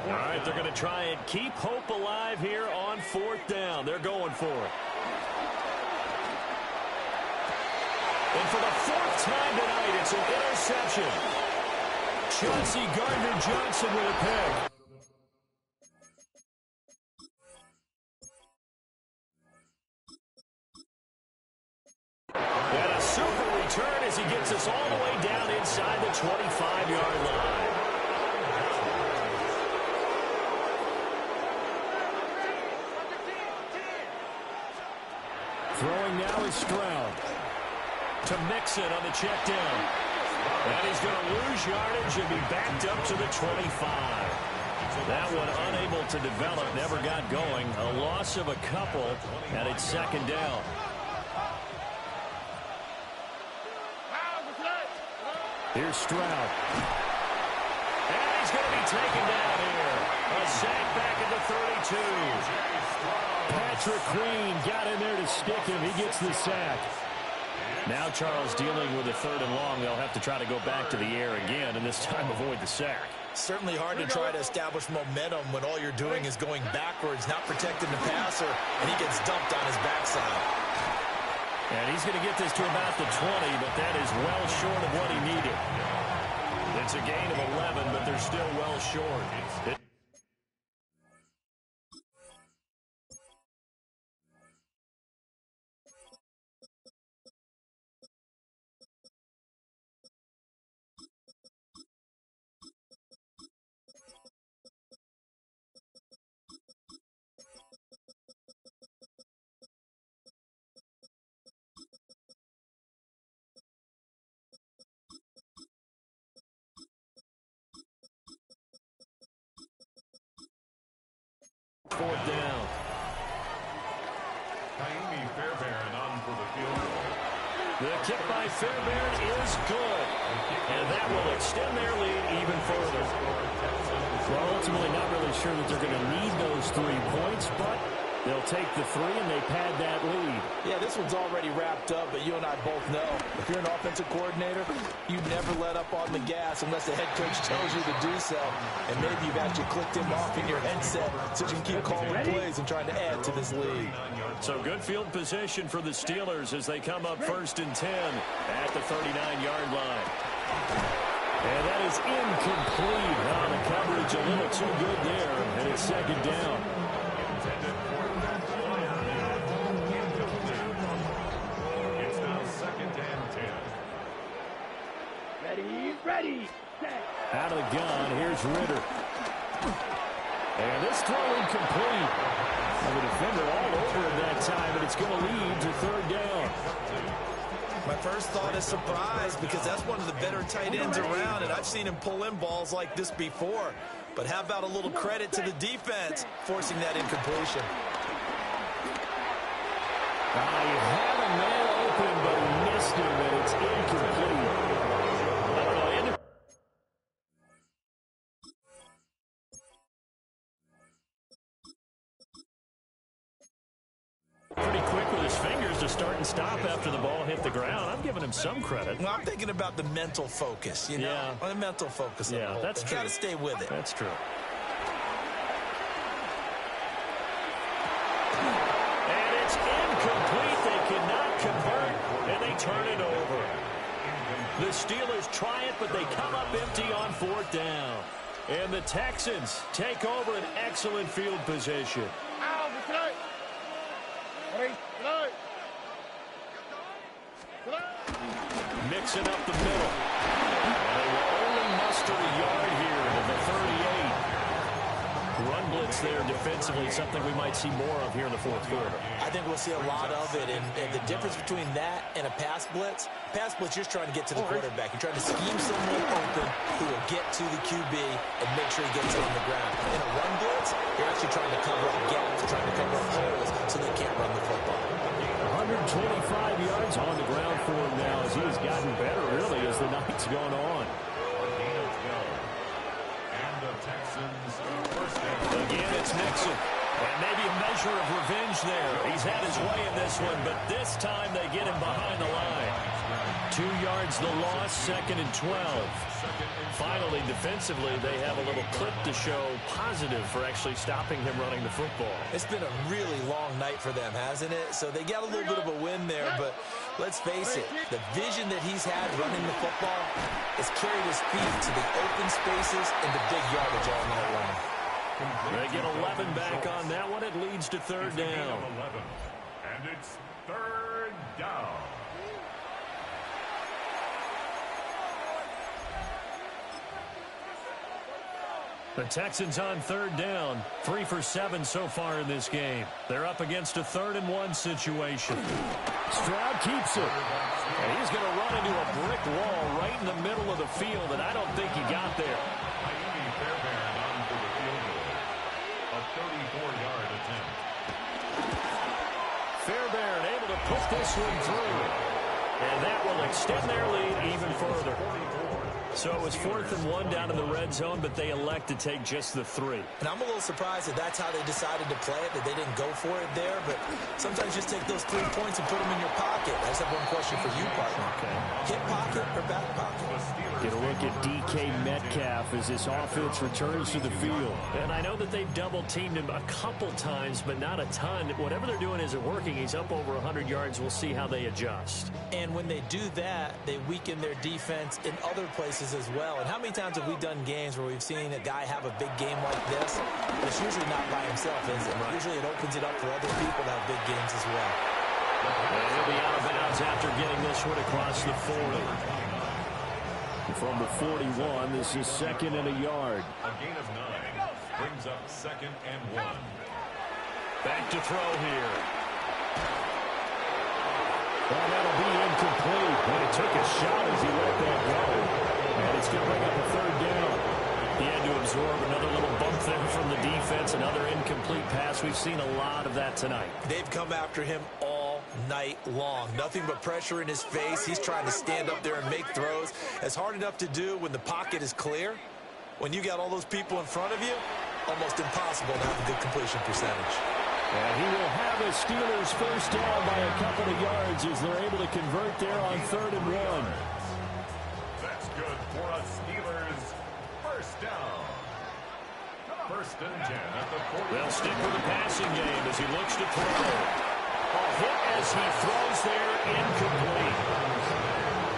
Speaker 3: All right, they're going to try and keep hope alive here on fourth down. They're going for it. And for the fourth time tonight, it's an interception. Chauncey Gardner-Johnson with a pick. And a super return as he gets us all the way down inside the 25-yard line. Throwing now is Stroud. To Mixon on the check down. And he's going to lose yardage and be backed up to the 25. That one unable to develop, never got going. A loss of a couple, and it's second down. Here's Stroud. And he's going to be taken down here. A sack back at the 32. Patrick Queen got in there to stick him. He gets the sack. Now Charles dealing with a third and long. They'll have to try to go back to the air again, and this time avoid the sack.
Speaker 5: Certainly hard to try to establish momentum when all you're doing is going backwards, not protecting the passer, and he gets dumped on his backside.
Speaker 3: And he's going to get this to about the 20, but that is well short of what he needed. It's a gain of 11, but they're still well short. Fourth down.
Speaker 1: Fairbairn on for the field goal.
Speaker 3: The kick by Fairbairn is good. And that will extend their lead even further. Well, ultimately not really sure that they're going to need those 3 points, but they'll take the 3 and they pad that lead.
Speaker 4: Yeah, this one's already wrapped up, but you and I both know if you're an offensive coordinator, you never let up on the gas unless the head coach tells you to do so. And maybe you've actually clicked him off in your headset so you can keep calling plays and trying to add to this lead.
Speaker 3: So good field position for the Steelers as they come up 1st and 10 at the 39-yard line. And that is incomplete. On the coverage a little too good there, and it's second down.
Speaker 1: It's now 2nd and 10.
Speaker 6: Ready, set.
Speaker 3: Out of the gun, here's Ritter. And this throw incomplete. The defender all over it that time, and it's going to lead to 3rd down.
Speaker 5: My first thought is surprise because that's one of the better tight ends around, and I've seen him pull in balls like this before. But how about a little credit to the defense forcing that incompletion?
Speaker 3: He had a man open, but he missed him, and it's incomplete. Pretty quick with his fingers to start and stop after the ball hit the ground. I'm giving him some credit.
Speaker 5: Well, I'm thinking about the mental focus, you know?
Speaker 3: Yeah.
Speaker 5: The mental focus.
Speaker 3: Yeah, that's true.
Speaker 5: Got to stay with it.
Speaker 3: That's true. And it's incomplete. They cannot convert, and they turn it over. The Steelers try it, but they come up empty on 4th down. And the Texans take over an excellent field position. Mixing up the middle. And they will only muster a yard here to the 38. Run blitz there defensively, something we might see more of here in the 4th quarter.
Speaker 5: I think we'll see a lot of it, and the difference between that and a pass blitz, you're just trying to get to the quarterback. You're trying to scheme someone open who will get to the QB and make sure he gets it on the ground. In a run blitz, you're actually trying to cover up gaps, trying to cover up holes so they can't run the football.
Speaker 3: 125 yards on the ground for him now as he has gotten better, really, as the night's gone on.
Speaker 1: And the Texans first down.
Speaker 3: Again, it's Mixon. And maybe a measure of revenge there. He's had his way in this one, but this time they get him behind the line. 2 yards the loss, 2nd and 12. Finally, defensively, they have a little clip to show positive for actually stopping him running the football.
Speaker 5: It's been a really long night for them, hasn't it? So they got a little bit of a win there, but let's face it, the vision that he's had running the football has carried his feet to the open spaces and the big yardage all night long.
Speaker 3: They get 11 back on that one. It leads to 3rd down.
Speaker 1: And it's 3rd down.
Speaker 3: The Texans on 3rd down. 3 for 7 so far in this game. They're up against a 3rd and 1 situation.
Speaker 2: Stroud keeps it.
Speaker 3: And he's going to run into a brick wall right in the middle of the field, and I don't think he got there.
Speaker 1: Fairbairn on for the field goal. A 34-yard attempt.
Speaker 3: Fairbairn able to put this one through. And that will extend their lead even further. So it was 4th and 1 down in the red zone, but they elect to take just the 3.
Speaker 5: And I'm a little surprised that that's how they decided to play it, that they didn't go for it there. But sometimes just take those 3 points and put them in your pocket. I just have one question for you, partner. Okay. Hip pocket or back pocket?
Speaker 2: Get a look at DK Metcalf as this offense returns to the field.
Speaker 3: And I know that they've double-teamed him a couple times, but not a ton. Whatever they're doing isn't working. He's up over 100 yards. We'll see how they adjust.
Speaker 5: And when they do that, they weaken their defense in other places as well. And how many times have we done games where we've seen a guy have a big game like this? But it's usually not by himself, is it? Right. Usually it opens it up for other people to have big games as well.
Speaker 3: And he'll be out of bounds after getting this one across the 40.
Speaker 2: From the 41, this is 2nd and a yard.
Speaker 1: A gain of 9 brings up 2nd and 1.
Speaker 3: Back to throw here.
Speaker 2: Well, that'll be incomplete. And he took a shot as he let that go. And it's going to bring up a 3rd down.
Speaker 3: He had to absorb another little bump there from the defense. Another incomplete pass. We've seen a lot of that tonight.
Speaker 5: They've come after him all night long. Nothing but pressure in his face. He's trying to stand up there and make throws. It's hard enough to do when the pocket is clear. When you got all those people in front of you, almost impossible to have a good completion percentage.
Speaker 2: And he will have a Steelers first down by a couple of yards as they're able to convert there on 3rd and 1.
Speaker 1: That's good for a Steelers first down. 1st and 10 at the 40.
Speaker 3: They'll stick with the passing game as he looks to throw. A hit as he throws there, incomplete.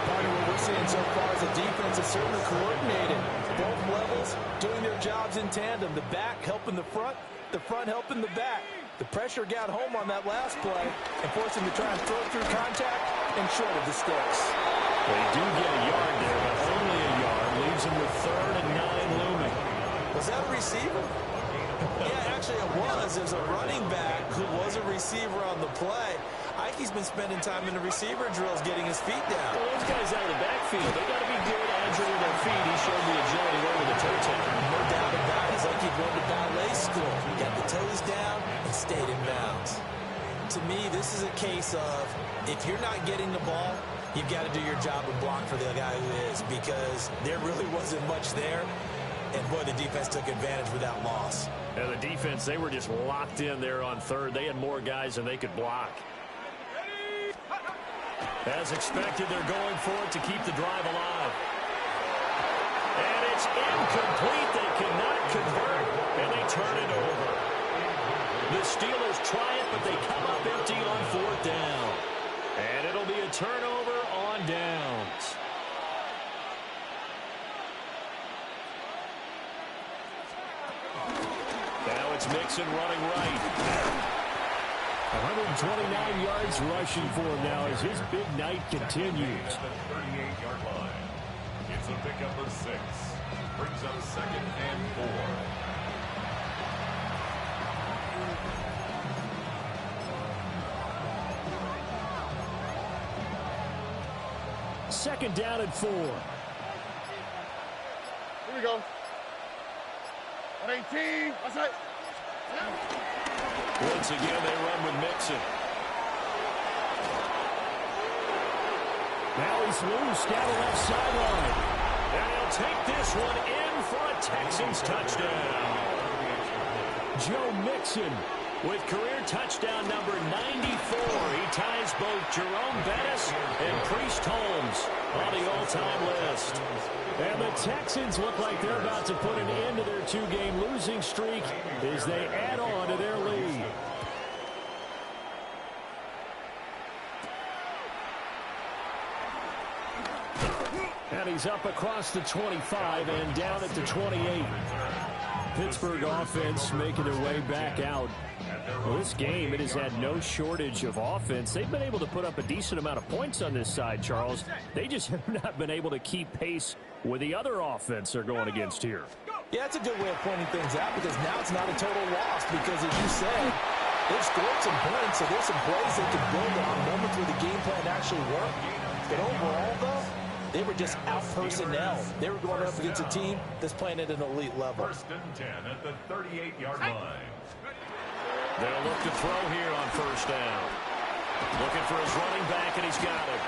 Speaker 5: Partner, what we're seeing so far is the defense is certainly coordinated. Both levels doing their jobs in tandem. The back helping the front helping the back. The pressure got home on that last play and forced him to try and throw through contact and short of the sticks.
Speaker 3: They do get a yard there, but only a yard. Leaves him with 3rd and 9 looming.
Speaker 5: Was that a receiver? Yeah, actually it was. There's a running back who was a receiver on the play. Ikey's been spending time in the receiver drills getting his feet down.
Speaker 3: Well, those guys out of the backfield, they got to be good, agile with their feet. He showed the agility over the toe tap.
Speaker 5: No doubt about it. It's like he'd gone to ballet school. Got the toes down and stayed in bounds. To me, this is a case of if you're not getting the ball, you've got to do your job and block for the guy who is, because there really wasn't much there. And, boy, the defense took advantage without loss.
Speaker 3: And the defense, they were just locked in there on 3rd. They had more guys than they could block. As expected, they're going for it to keep the drive alive. And it's incomplete. They cannot convert, and they turn it over. The Steelers try it, but they come up empty on 4th down. And it'll be a turnover on downs. Now it's Mixon running right.
Speaker 2: 129 yards rushing for him now as his big night continues.
Speaker 1: At the 38-yard line. It's a pickup of 6. Brings up 2nd and 4.
Speaker 2: Second down and 4.
Speaker 6: Here we go. 118. That's it.
Speaker 3: Once again, they run with Mixon.
Speaker 2: Now he's loose down the left sideline.
Speaker 3: And he'll take this one in for a Texans touchdown.
Speaker 2: Joe Mixon.
Speaker 3: With career touchdown number 94, he ties both Jerome Bettis and Priest Holmes on the all-time list.
Speaker 2: And the Texans look like they're about to put an end to their two-game losing streak as they add on to their lead. And he's up across the 25 and down at the 28. Pittsburgh offense making their way back out. Well, this game, it has had no shortage of offense. They've been able to put up a decent amount of points on this side, Charles. They just have not been able to keep pace with the other offense they're going against here.
Speaker 4: Yeah, that's a good way of pointing things out because now it's not a total loss because, as you said, they've scored some points, so there's some plays they can build on, moments where the game plan actually worked. But overall, though, they were just out-personnel. They were going up against a team that's playing at an elite level.
Speaker 1: 1st and 10 at the 38-yard line.
Speaker 3: They'll look to throw here on 1st down. Looking for his running back, and he's got it.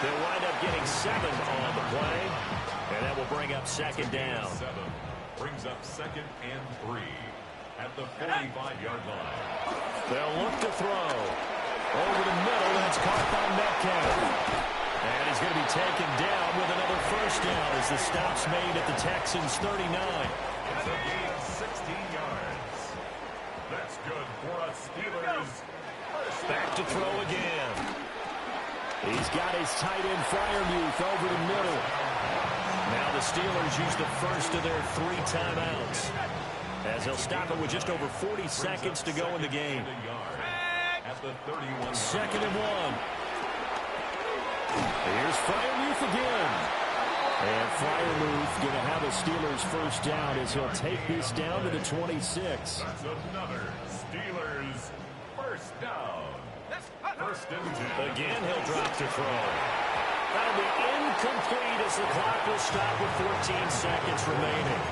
Speaker 3: They'll wind up getting 7 on the play, and that will bring up 2nd down.
Speaker 1: 7 brings up 2nd and 3 at the 45-yard line.
Speaker 3: They'll look to throw. Over the middle, that's caught by Metcalf. And he's going to be taken down with another 1st down as the stop's made at the Texans' 39.
Speaker 1: It's a gain of 16 yards. That's good for a Steelers.
Speaker 3: Back to throw again.
Speaker 2: He's got his tight end Freiermuth over the middle.
Speaker 3: Now the Steelers use the first of their 3 timeouts as they'll stop it with just over 40 seconds to go in the game.
Speaker 1: At the 31.
Speaker 3: 2nd and 1.
Speaker 2: Here's Freiermuth again. And Freiermuth going to have a Steelers 1st down as he'll take this down to the 26.
Speaker 1: That's another Steelers 1st down. 1st and 10.
Speaker 3: Again, he'll drop to throw. That'll be incomplete as the clock will stop with 14 seconds remaining.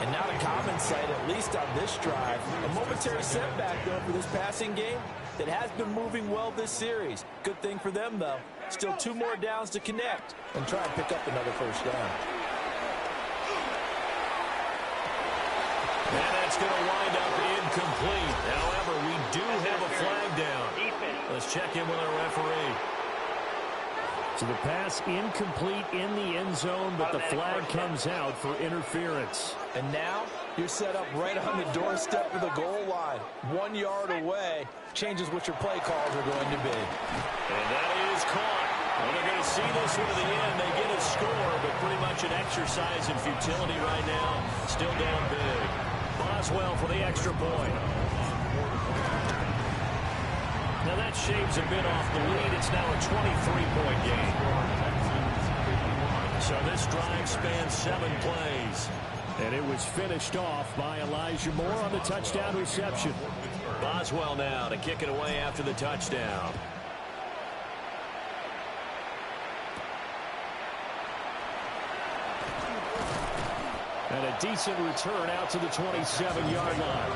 Speaker 4: And not a common sight, at least on this drive. A momentary setback, though, for this passing game that has been moving well this series. Good thing for them, though. Still 2 more downs to connect and try and pick up another 1st down.
Speaker 3: And that's going to wind up incomplete. However, we do have a flag down. Let's check in with our referee.
Speaker 2: So the pass incomplete in the end zone, but the flag comes out for interference.
Speaker 4: And now you're set up right on the doorstep of the goal line. 1 yard away changes what your play calls are going to be.
Speaker 3: And that is caught. Well, they're going to see this one to the end. They get a score, but pretty much an exercise in futility right now. Still down big. Boswell for the extra point. Now that shaves a bit off the lead. It's now a 23-point game. So this drive spans 7 plays.
Speaker 2: And it was finished off by Elijah Moore on the touchdown reception.
Speaker 3: Boswell now to kick it away after the touchdown.
Speaker 2: And a decent return out to the 27-yard line.